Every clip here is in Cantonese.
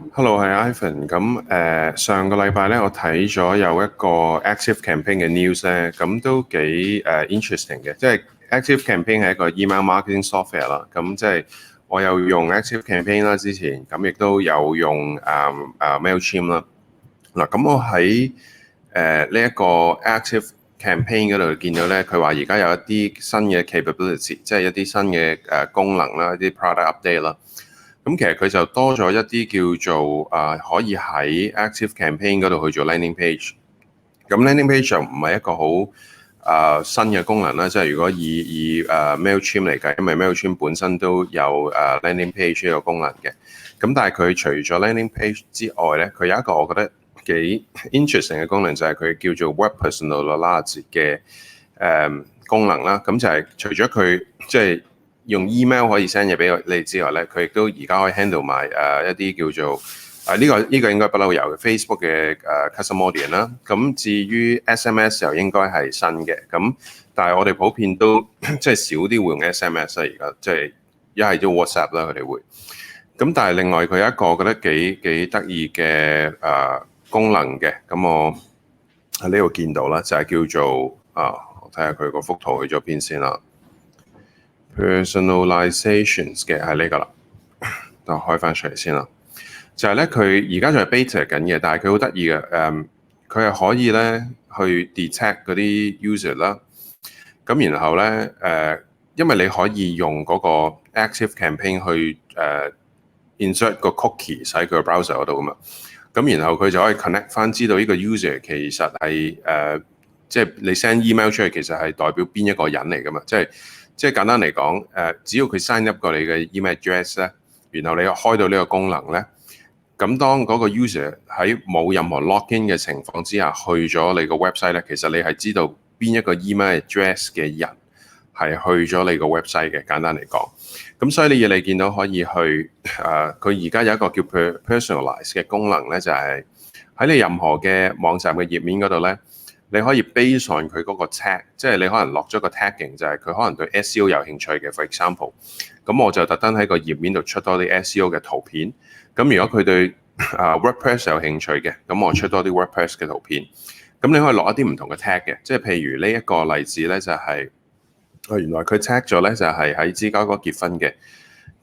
Hello，係 Ivan。上個禮拜咧，我睇咗有一個 Activecampaign 嘅 news 咧，咁都幾interesting 嘅。即係 Activecampaign 係一個 email marketing software 啦。咁即係我有用 Activecampaign 啦，之前咁亦都有用mailchimp 啦。嗱，咁我喺呢一個 Activecampaign 嗰度見到咧，佢話而家有一啲新嘅 capability，即係一啲新嘅功能啦，一啲 product update 啦。咁其實佢就多咗一啲叫做可以喺 Activecampaign 嗰度去做 landing page。咁 landing page 就唔係一個好新嘅功能啦，即係如果以mailchimp 嚟計，因為 mailchimp 本身都有landing page 呢個功能嘅。咁但係佢除咗 landing page 之外咧，佢有一個我覺得幾 interesting 嘅功能，就係佢叫做 web personalization 嘅功能啦。咁就係除咗佢即係用 email 可以 send 嘢俾你之外咧，佢亦都而家可以 handle 埋一啲叫做呢個應該不嬲有嘅 Facebook 嘅custom audience 啦。咁至於 SMS 又應該係新嘅，咁但係我哋普遍都即係少啲會用 SMS 啦，而家即係一係都 WhatsApp 啦，佢哋會。咁但係另外佢有一個我覺得幾得意嘅功能嘅，咁我喺呢度見到啦，就係叫做我睇下佢個幅圖去咗邊先啦。personalization 嘅係呢個啦，我開翻出嚟先啦。就係咧，佢而家就係 beta 緊嘅，但係佢好得意嘅，佢係可以咧去 detect 嗰啲 user 啦。咁然後咧因為你可以用嗰個 Activecampaign 去insert 個 cookie 喺佢個 browser 嗰度噶嘛。咁然後佢就可以 connect 翻，知道呢個 user 其實係即係你 send email 出去，其實係代表邊一個人嚟噶嘛。即係簡單嚟講，只要佢 sign up 過你嘅 email address 咧，然後你開到呢個功能咧，咁當嗰個 user 喺冇任何 login 嘅情況之下去咗你個 website 咧，其實你係知道邊一個 email address 嘅人係去咗你個 website 嘅。簡單嚟講，咁所以你見到可以去佢而家有一個叫 personalize 嘅功能咧，就係喺你任何嘅網站嘅頁面嗰度咧。你可以 base on 佢嗰個 tag， 即係你可能落咗個 tagging， 就係佢可能對 SEO 有興趣嘅 ，for example。咁我就特登喺個頁面度出多啲 SEO 嘅圖片。咁如果佢對WordPress 有興趣嘅，咁我出多啲 WordPress 嘅圖片。咁你可以落一啲唔同嘅 tag 嘅，即係譬如呢一個例子咧，就係原來佢 tag 咗咧就係喺芝加哥結婚嘅。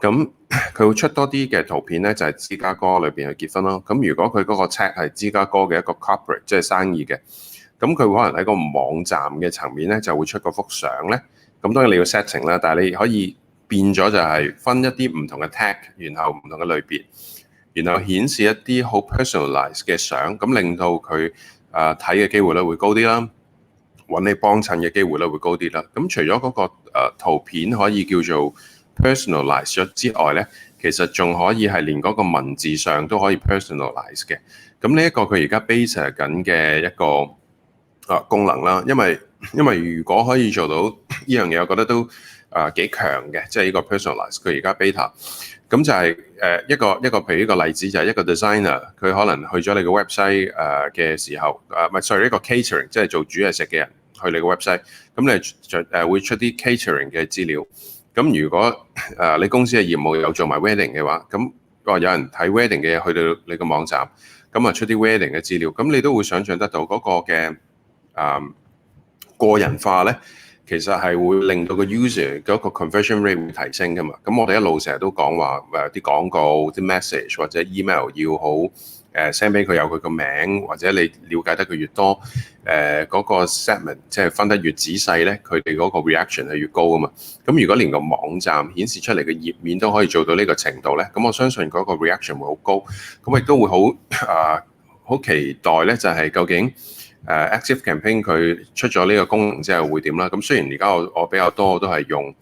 咁佢會出多啲嘅圖片咧，就係芝加哥裏邊去結婚咯。咁如果佢嗰個 tag 係芝加哥嘅一個 corporate， 即係生意嘅。咁佢可能喺個網站嘅層面咧，就會出嗰幅相咧。咁當然你要 setting 啦，但係你可以變咗就係分一啲唔同嘅 tag， 然後唔同嘅類別，然後顯示一啲好 personalize 嘅相，咁令到佢睇嘅機會率會高啲啦，揾你幫襯嘅機會率會高啲啦。咁除咗嗰個圖片可以叫做 personalize 咗之外咧，其實仲可以係連嗰個文字上都可以 personalize 嘅。咁呢一個佢而家 base 緊嘅一個功能啦，因為如果可以做到呢樣嘢，我覺得都幾強嘅，即係呢個 personalize 佢而家 beta。咁就係一個譬如呢個例子就係一個 designer， 佢可能去咗你個 website 嘅時候，唔係 sorry 一個 catering， 即係做煮嘢食嘅人去你個 website， 咁你會出啲 catering 嘅資料。咁如果你公司嘅業務有做埋 wedding 嘅話，咁有人睇 wedding 嘅嘢去到你個網站，咁啊出啲 wedding 嘅資料，咁你都會想像得到嗰個嘅個人化咧，其實係會令到個 user 嗰個 conversion rate 會提升噶嘛。咁我哋一路成日都講話啲廣告、啲 message 或者 email 要好send 俾佢有佢個名，或者你了解得佢越多，嗰個 segment 即係分得越仔細咧，佢哋嗰個 reaction 係越高啊嘛。咁如果連個網站顯示出嚟嘅頁面都可以做到呢個程度咧，咁我相信嗰個 reaction 會好高，咁亦都會好期待咧，就係究竟Activecampaign 佢出咗呢個功能之後會點啦？咁雖然而家我比較多都係用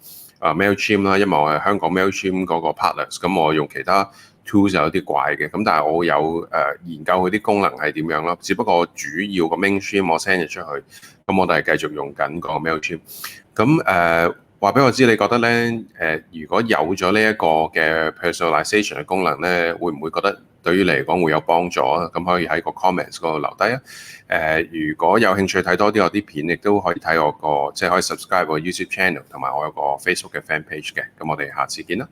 mailchimp 啦，因為我係香港 mailchimp 嗰個 partners，咁我用其他 tools 有啲怪嘅，咁但係我有研究佢啲功能係點樣咯。只不過主要個 mainstream 我 send 咗出去，咁我哋係繼續用緊個 mailchimp。咁話俾我知，你覺得咧如果有咗呢一個嘅 personalization 嘅功能咧，會唔會覺得對於你嚟講會有幫助啊？咁可以喺個 comments 嗰度留低啊。如果有興趣睇多啲我啲片，亦都可以睇我個即係可以 subscribe 我 YouTube channel， 同埋我有個 Facebook 嘅 fan page 嘅。咁我哋下次見啦。